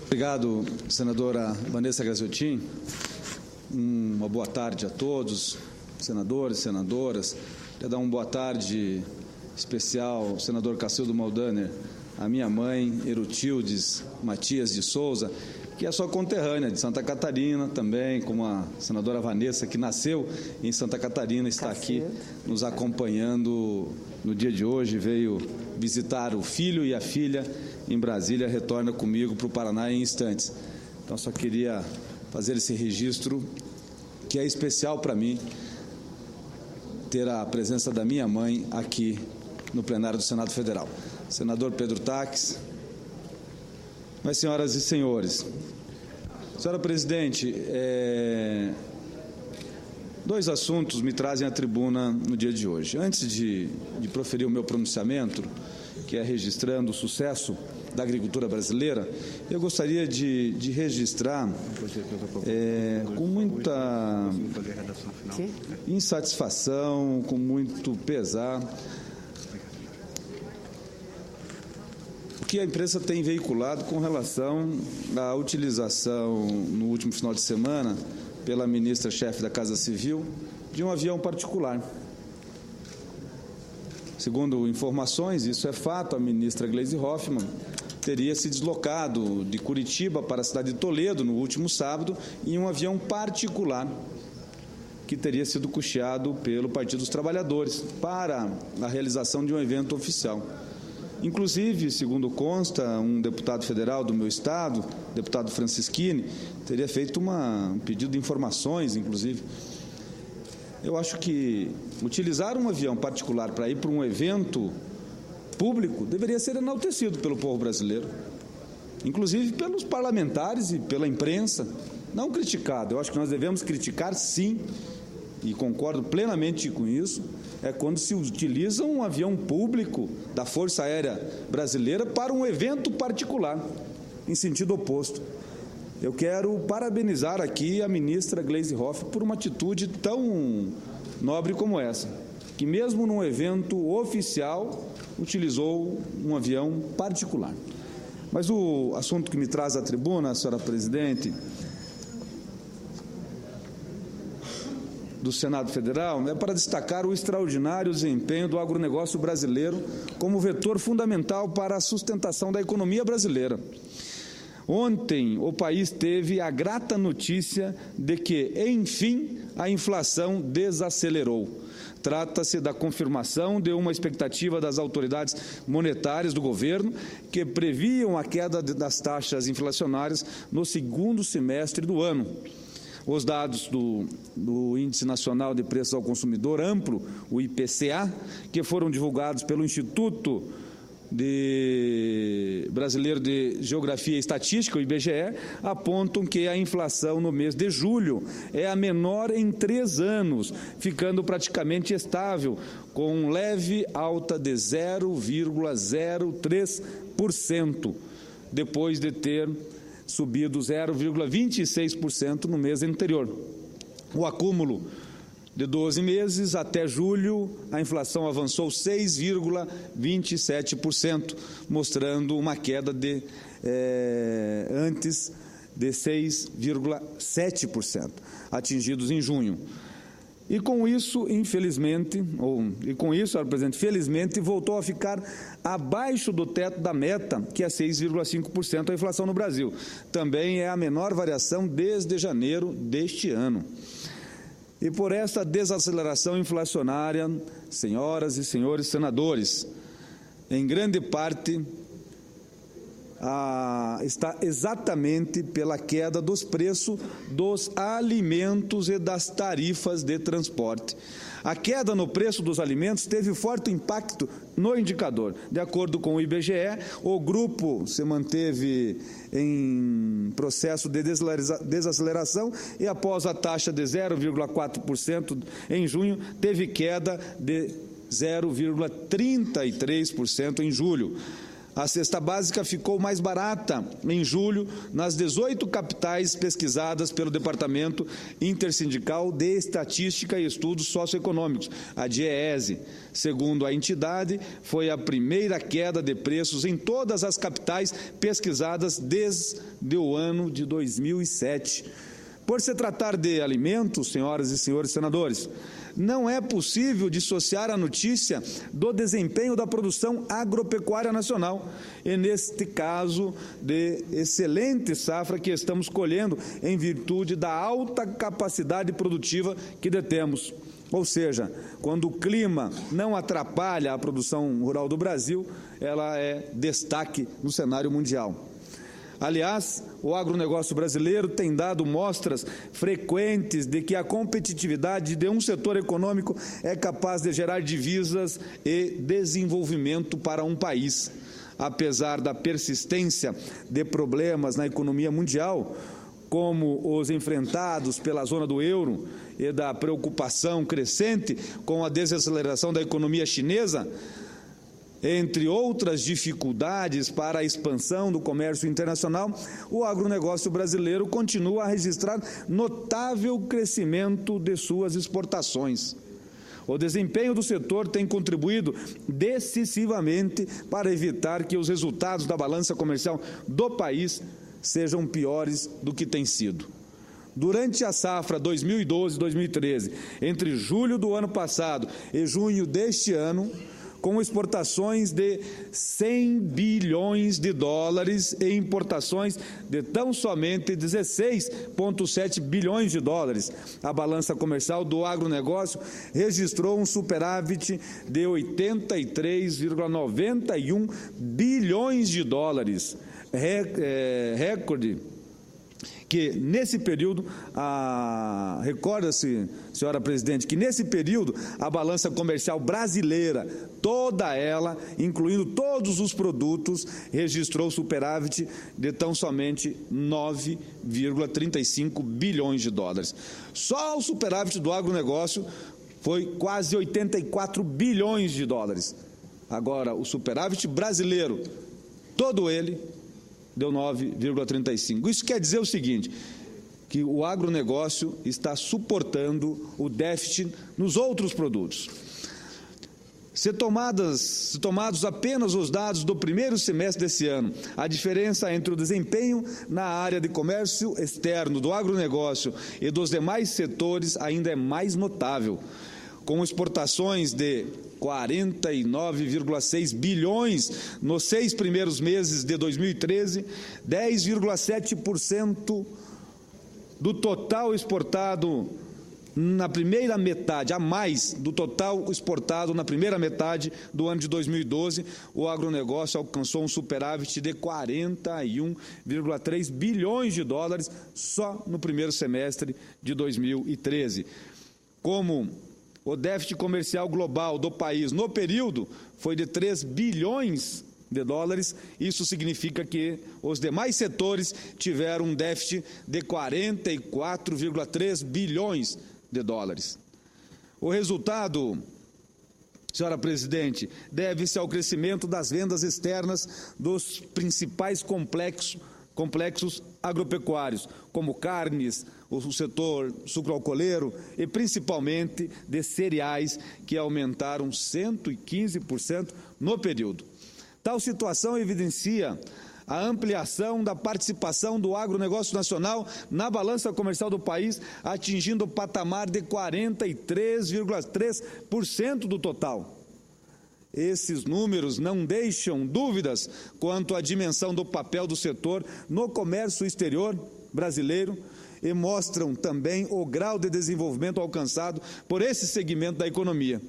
Obrigado, senadora Vanessa Graziotin. Uma boa tarde a todos, senadores, senadoras. Quero dar uma boa tarde especial ao senador Cacildo Maldaner, a minha mãe, Erutildes Matias de Souza, que é sua conterrânea de Santa Catarina também, como a senadora Vanessa, que nasceu em Santa Catarina, está aqui nos acompanhando no dia de hoje, veio visitar o filho e a filha em Brasília, retorna comigo para o Paraná em instantes. Então, só queria fazer esse registro, que é especial para mim, ter a presença da minha mãe aqui no plenário do Senado Federal. Senador Pedro Taques, mas, senhoras e senhores, senhora presidente, dois assuntos me trazem à tribuna no dia de hoje. Antes de proferir o meu pronunciamento, que é registrando o sucesso da agricultura brasileira, eu gostaria de registrar com muita insatisfação, com muito pesar, o que a imprensa tem veiculado com relação à utilização, no último final de semana, pela ministra-chefe da Casa Civil, de um avião particular. Segundo informações, isso é fato, a ministra Gleisi Hoffmann teria se deslocado de Curitiba para a cidade de Toledo no último sábado em um avião particular que teria sido custeado pelo Partido dos Trabalhadores para a realização de um evento oficial. Inclusive, segundo consta, um deputado federal do meu estado, deputado Francisquini, teria feito um pedido de informações, inclusive. Eu acho que utilizar um avião particular para ir para um evento público deveria ser enaltecido pelo povo brasileiro, inclusive pelos parlamentares e pela imprensa, não criticado. Eu acho que nós devemos criticar, sim, e concordo plenamente com isso, é quando se utiliza um avião público da Força Aérea Brasileira para um evento particular, em sentido oposto. Eu quero parabenizar aqui a ministra Gleisi Hoffmann por uma atitude tão nobre como essa, que mesmo num evento oficial utilizou um avião particular. Mas o assunto que me traz à tribuna, senhora presidente, do Senado Federal, é para destacar o extraordinário desempenho do agronegócio brasileiro como vetor fundamental para a sustentação da economia brasileira. Ontem, o país teve a grata notícia de que, enfim, a inflação desacelerou. Trata-se da confirmação de uma expectativa das autoridades monetárias do governo, que previam a queda das taxas inflacionárias no segundo semestre do ano. Os dados do Índice Nacional de Preços ao Consumidor Amplo, o IPCA, que foram divulgados pelo Instituto Brasileiro de Geografia e Estatística, o IBGE, apontam que a inflação no mês de julho é a menor em 3 anos, ficando praticamente estável, com leve alta de 0,03%, depois de ter subido 0,26% no mês anterior. O acúmulo de 12 meses até julho, a inflação avançou 6,27%, mostrando uma queda antes de 6,7%, atingidos em junho. E com isso, infelizmente, senhor presidente, felizmente, voltou a ficar abaixo do teto da meta, que é 6,5% a inflação no Brasil. Também é a menor variação desde janeiro deste ano. E por esta desaceleração inflacionária, senhoras e senhores senadores, em grande parte está exatamente pela queda dos preços dos alimentos e das tarifas de transporte. A queda no preço dos alimentos teve forte impacto no indicador. De acordo com o IBGE, o grupo se manteve em processo de desaceleração e, após a taxa de 0,4% em junho, teve queda de 0,33% em julho. A cesta básica ficou mais barata em julho nas 18 capitais pesquisadas pelo Departamento Intersindical de Estatística e Estudos Socioeconômicos, a DIEESE. Segundo a entidade, foi a primeira queda de preços em todas as capitais pesquisadas desde o ano de 2007. Por se tratar de alimentos, senhoras e senhores senadores, não é possível dissociar a notícia do desempenho da produção agropecuária nacional, e neste caso de excelente safra que estamos colhendo em virtude da alta capacidade produtiva que detemos. Ou seja, quando o clima não atrapalha a produção rural do Brasil, ela é destaque no cenário mundial. Aliás, o agronegócio brasileiro tem dado mostras frequentes de que a competitividade de um setor econômico é capaz de gerar divisas e desenvolvimento para um país. Apesar da persistência de problemas na economia mundial, como os enfrentados pela zona do euro e da preocupação crescente com a desaceleração da economia chinesa, entre outras dificuldades para a expansão do comércio internacional, o agronegócio brasileiro continua a registrar notável crescimento de suas exportações. O desempenho do setor tem contribuído decisivamente para evitar que os resultados da balança comercial do país sejam piores do que têm sido. Durante a safra 2012-2013, entre julho do ano passado e junho deste ano, com exportações de 100 bilhões de dólares e importações de tão somente 16,7 bilhões de dólares. A balança comercial do agronegócio registrou um superávit de 83,91 bilhões de dólares, recorde que nesse período, recorda-se, senhora presidente, que nesse período a balança comercial brasileira, toda ela, incluindo todos os produtos, registrou superávit de tão somente 9,35 bilhões de dólares. Só o superávit do agronegócio foi quase 84 bilhões de dólares. Agora, o superávit brasileiro, todo ele, deu 9,35. Isso quer dizer o seguinte, que o agronegócio está suportando o déficit nos outros produtos. Se tomados apenas os dados do primeiro semestre desse ano, a diferença entre o desempenho na área de comércio externo do agronegócio e dos demais setores ainda é mais notável, com exportações de 49,6 bilhões nos 6 primeiros meses de 2013, 10,7% do total exportado na primeira metade, a mais do total exportado na primeira metade do ano de 2012, o agronegócio alcançou um superávit de 41,3 bilhões de dólares só no primeiro semestre de 2013. Como o déficit comercial global do país no período foi de 3 bilhões de dólares, isso significa que os demais setores tiveram um déficit de 44,3 bilhões de dólares. O resultado, senhora presidente, deve-se ao crescimento das vendas externas dos principais complexos agropecuários, como carnes, o setor sucroalcooleiro e principalmente de cereais, que aumentaram 115% no período. Tal situação evidencia a ampliação da participação do agronegócio nacional na balança comercial do país, atingindo o patamar de 43,3% do total. Esses números não deixam dúvidas quanto à dimensão do papel do setor no comércio exterior brasileiro e mostram também o grau de desenvolvimento alcançado por esse segmento da economia,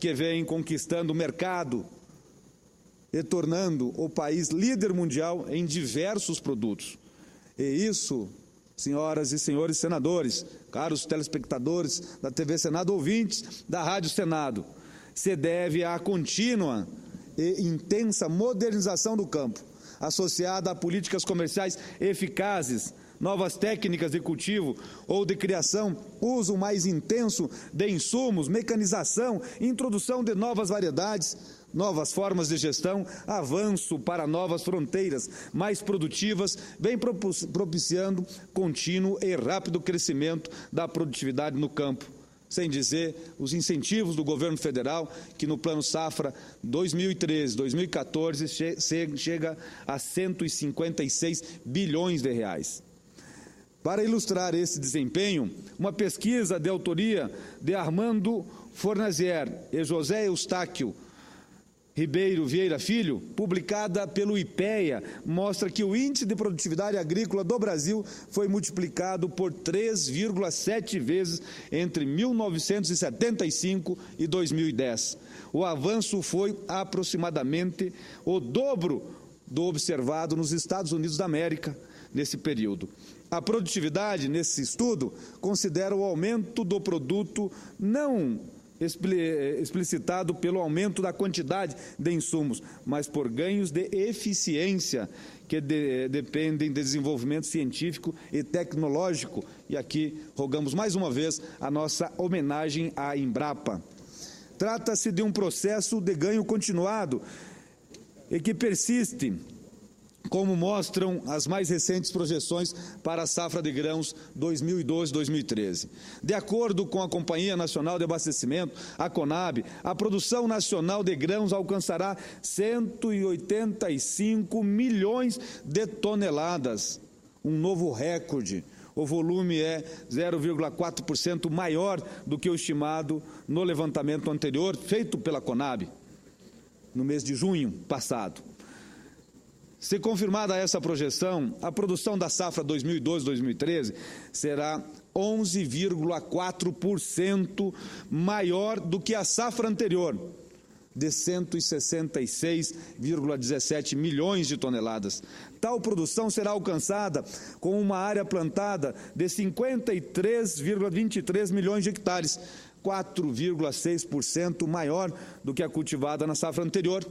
que vem conquistando o mercado e tornando o país líder mundial em diversos produtos. E isso, senhoras e senhores senadores, caros telespectadores da TV Senado, ouvintes da Rádio Senado, se deve à contínua e intensa modernização do campo, associada a políticas comerciais eficazes, novas técnicas de cultivo ou de criação, uso mais intenso de insumos, mecanização, introdução de novas variedades, novas formas de gestão, avanço para novas fronteiras mais produtivas, vem propiciando contínuo e rápido crescimento da produtividade no campo. Sem dizer os incentivos do governo federal, que no Plano Safra 2013-2014 chega a 156 bilhões de reais. Para ilustrar esse desempenho, uma pesquisa de autoria de Armando Fornazier e José Eustáquio Ribeiro Vieira Filho, publicada pelo IPEA, mostra que o índice de produtividade agrícola do Brasil foi multiplicado por 3,7 vezes entre 1975 e 2010. O avanço foi aproximadamente o dobro do observado nos Estados Unidos da América nesse período. A produtividade, nesse estudo, considera o aumento do produto não explicitado pelo aumento da quantidade de insumos, mas por ganhos de eficiência que dependem de desenvolvimento científico e tecnológico. E aqui rogamos mais uma vez a nossa homenagem à Embrapa. Trata-se de um processo de ganho continuado e que persiste, como mostram as mais recentes projeções para a safra de grãos 2012-2013. De acordo com a Companhia Nacional de Abastecimento, a CONAB, a produção nacional de grãos alcançará 185 milhões de toneladas, um novo recorde. O volume é 0,4% maior do que o estimado no levantamento anterior, feito pela CONAB, no mês de junho passado. Se confirmada essa projeção, a produção da safra 2012-2013 será 11,4% maior do que a safra anterior, de 166,17 milhões de toneladas. Tal produção será alcançada com uma área plantada de 53,23 milhões de hectares, 4,6% maior do que a cultivada na safra anterior.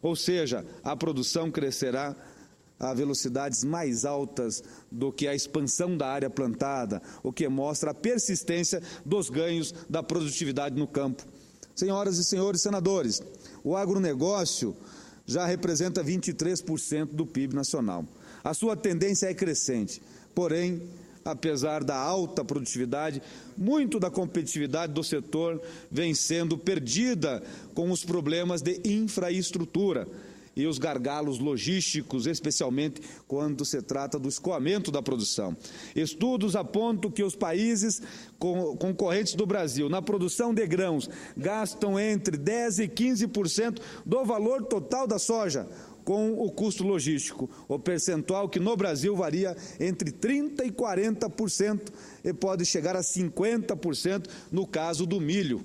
Ou seja, a produção crescerá a velocidades mais altas do que a expansão da área plantada, o que mostra a persistência dos ganhos da produtividade no campo. Senhoras e senhores senadores, o agronegócio já representa 23% do PIB nacional. A sua tendência é crescente, porém, apesar da alta produtividade, muito da competitividade do setor vem sendo perdida com os problemas de infraestrutura e os gargalos logísticos, especialmente quando se trata do escoamento da produção. Estudos apontam que os países concorrentes do Brasil na produção de grãos gastam entre 10% e 15% do valor total da soja com o custo logístico, o percentual que no Brasil varia entre 30% e 40% e pode chegar a 50% no caso do milho.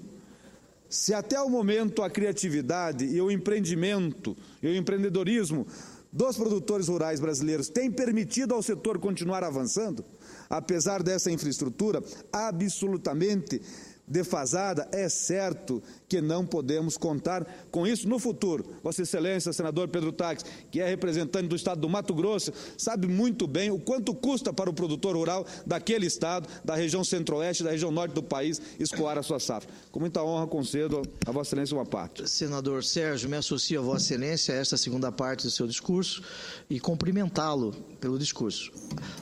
Se até o momento a criatividade e o empreendimento e o empreendedorismo dos produtores rurais brasileiros têm permitido ao setor continuar avançando, apesar dessa infraestrutura absolutamente defasada, é certo que não podemos contar com isso no futuro. Vossa Excelência, senador Pedro Taques, que é representante do estado do Mato Grosso, sabe muito bem o quanto custa para o produtor rural daquele estado, da região centro-oeste, da região norte do país, escoar a sua safra. Com muita honra, concedo a Vossa Excelência uma parte. Senador Sérgio, me associo a Vossa Excelência a esta segunda parte do seu discurso e cumprimentá-lo pelo discurso.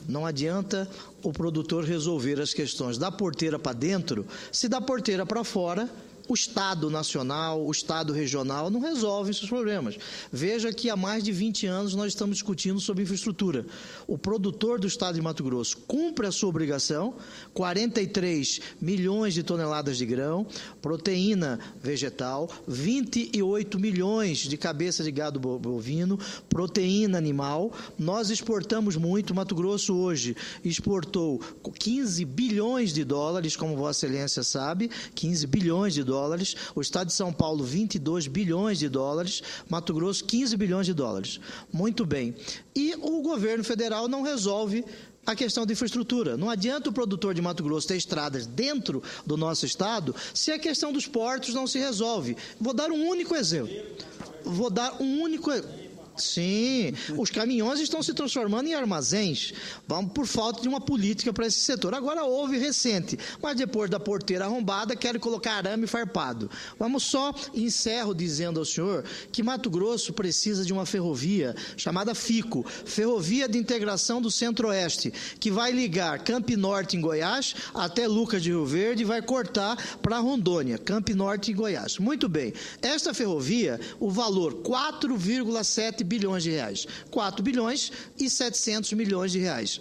Não adianta o produtor resolver as questões da porteira para dentro, se da porteira para fora o Estado nacional, o Estado regional não resolvem esses problemas. Veja que há mais de 20 anos nós estamos discutindo sobre infraestrutura. O produtor do Estado de Mato Grosso cumpre a sua obrigação, 43 milhões de toneladas de grão, proteína vegetal, 28 milhões de cabeça de gado bovino, proteína animal. Nós exportamos muito. Mato Grosso hoje exportou 15 bilhões de dólares, como Vossa Excelência sabe, 15 bilhões de dólares. O Estado de São Paulo, 22 bilhões de dólares, Mato Grosso, 15 bilhões de dólares. Muito bem. E o governo federal não resolve a questão de infraestrutura. Não adianta o produtor de Mato Grosso ter estradas dentro do nosso estado se a questão dos portos não se resolve. Vou dar um único exemplo. Sim, os caminhões estão se transformando em armazéns, vamos por falta de uma política para esse setor. Agora houve recente, mas depois da porteira arrombada, querem colocar arame farpado. Vamos só, encerro dizendo ao senhor que Mato Grosso precisa de uma ferrovia chamada FICO, Ferrovia de Integração do Centro-Oeste, que vai ligar Camp Norte em Goiás até Lucas de Rio Verde e vai cortar para Rondônia, Camp Norte em Goiás. Muito bem, esta ferrovia, o valor 4,7 bilhões de reais, 4 bilhões e 700 milhões de reais,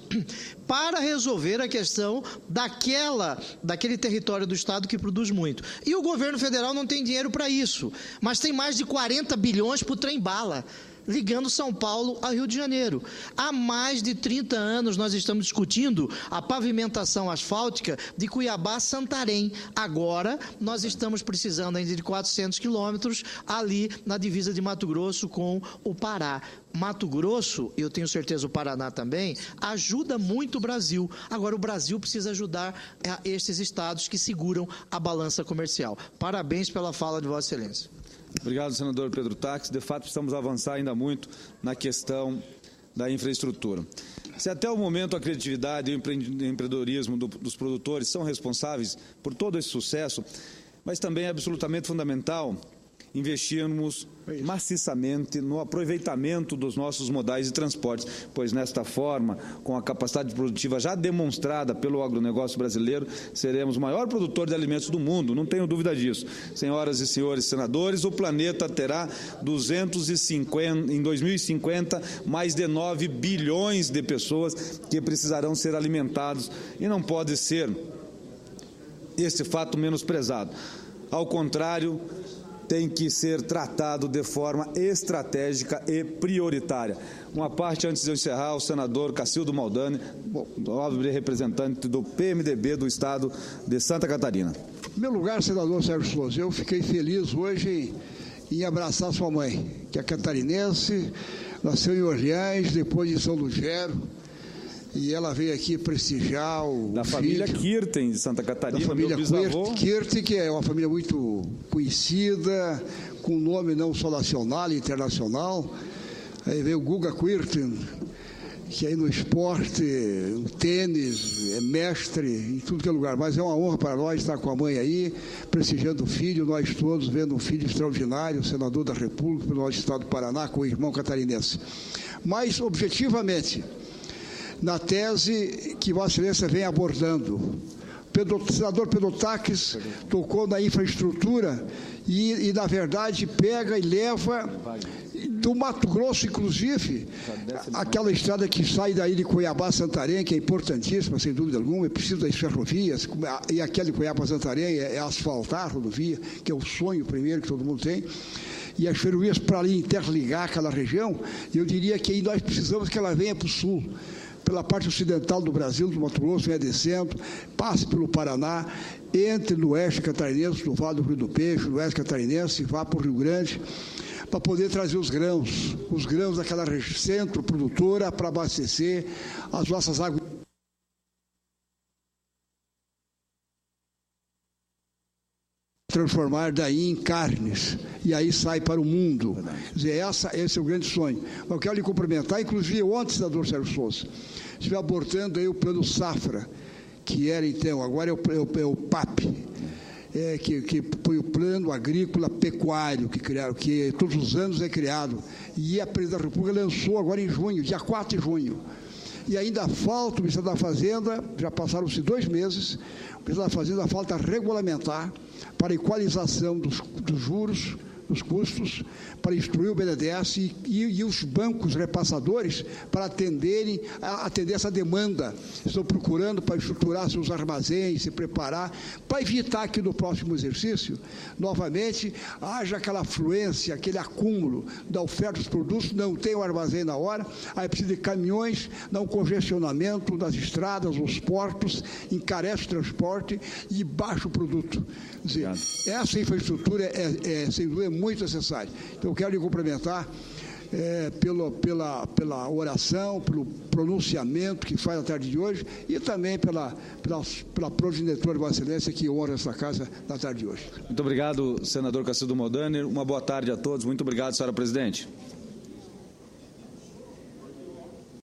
para resolver a questão daquele território do estado que produz muito. E o governo federal não tem dinheiro para isso, mas tem mais de 40 bilhões para o trem-bala, ligando São Paulo a Rio de Janeiro. Há mais de 30 anos nós estamos discutindo a pavimentação asfáltica de Cuiabá a Santarém. Agora nós estamos precisando ainda de 400 quilômetros ali na divisa de Mato Grosso com o Pará. Mato Grosso, eu tenho certeza o Paraná também, ajuda muito o Brasil. Agora o Brasil precisa ajudar estes estados que seguram a balança comercial. Parabéns pela fala de Vossa Excelência. Obrigado, senador Pedro Taques. De fato, precisamos avançar ainda muito na questão da infraestrutura. Se até o momento a criatividade e o empreendedorismo dos produtores são responsáveis por todo esse sucesso, mas também é absolutamente fundamental investirmos maciçamente no aproveitamento dos nossos modais de transporte, pois nesta forma, com a capacidade produtiva já demonstrada pelo agronegócio brasileiro, seremos o maior produtor de alimentos do mundo, não tenho dúvida disso. Senhoras e senhores senadores, o planeta terá em 2050 mais de 9 bilhões de pessoas que precisarão ser alimentados e não pode ser esse fato menosprezado. Ao contrário, tem que ser tratado de forma estratégica e prioritária. Uma parte, antes de eu encerrar, o senador Cacildo Maldani, nobre representante do PMDB do Estado de Santa Catarina. Em meu lugar, senador Sérgio Souza, eu fiquei feliz hoje em abraçar sua mãe, que é catarinense, nasceu em Orleans, depois em São Lugero, e ela veio aqui prestigiar o da família Kirten de Santa Catarina, da família meu bisavô. Kirten, que é uma família muito conhecida, com nome não só nacional e internacional. Aí veio o Guga Kirten, que aí no esporte, no tênis, é mestre em tudo que é lugar. Mas é uma honra para nós estar com a mãe aí, prestigiando o filho, nós todos vendo um filho extraordinário, senador da República, pelo nosso estado do Paraná, com o irmão catarinense. Mas, objetivamente, na tese que Vossa Excelência vem abordando, o senador Pedro Taques tocou na infraestrutura e, na verdade, pega e leva do Mato Grosso, inclusive, aquela estrada que sai daí de Cuiabá a Santarém, que é importantíssima, sem dúvida alguma, é preciso das ferrovias, e aquela de Cuiabá a Santarém é asfaltar a rodovia, que é o sonho primeiro que todo mundo tem, e as ferrovias para ali interligar aquela região. Eu diria que aí nós precisamos que ela venha para o sul, pela parte ocidental do Brasil, do Mato Grosso, venha descendo, passe pelo Paraná, entre no oeste catarinense, no Vale do Rio do Peixe, no oeste catarinense, vá para o Rio Grande, para poder trazer os grãos daquela centro produtora para abastecer as nossas águas. Transformar daí em carnes, e aí sai para o mundo. Quer dizer, esse é o grande sonho. Mas eu quero lhe cumprimentar, inclusive ontem, senador Sérgio Souza, estive abordando aí o plano Safra, que era então, agora é o PAP, que foi o plano agrícola pecuário que criaram, que todos os anos é criado, e a Presidência da República lançou agora em junho, dia 4 de junho. E ainda falta, o Ministério da Fazenda, já passaram-se 2 meses, o Ministério da Fazenda falta regulamentar para a equalização dos juros, dos custos, para instruir o BNDES e os bancos repassadores para atender essa demanda. Estão procurando para estruturar seus armazéns, se preparar, para evitar que no próximo exercício, novamente, haja aquela afluência, aquele acúmulo da oferta dos produtos, não tem o armazém na hora, aí precisa de caminhões, dá um congestionamento nas estradas, nos portos, encarece o transporte e baixa o produto. Quer dizer, essa infraestrutura sem dúvida, muito necessária. Então, eu quero lhe cumprimentar pela oração, pelo pronunciamento que faz na tarde de hoje e também pela progenitora de Vossa Excelência que honra essa casa na tarde de hoje. Muito obrigado, senador Cacildo Maldani. Uma boa tarde a todos. Muito obrigado, senhora presidente.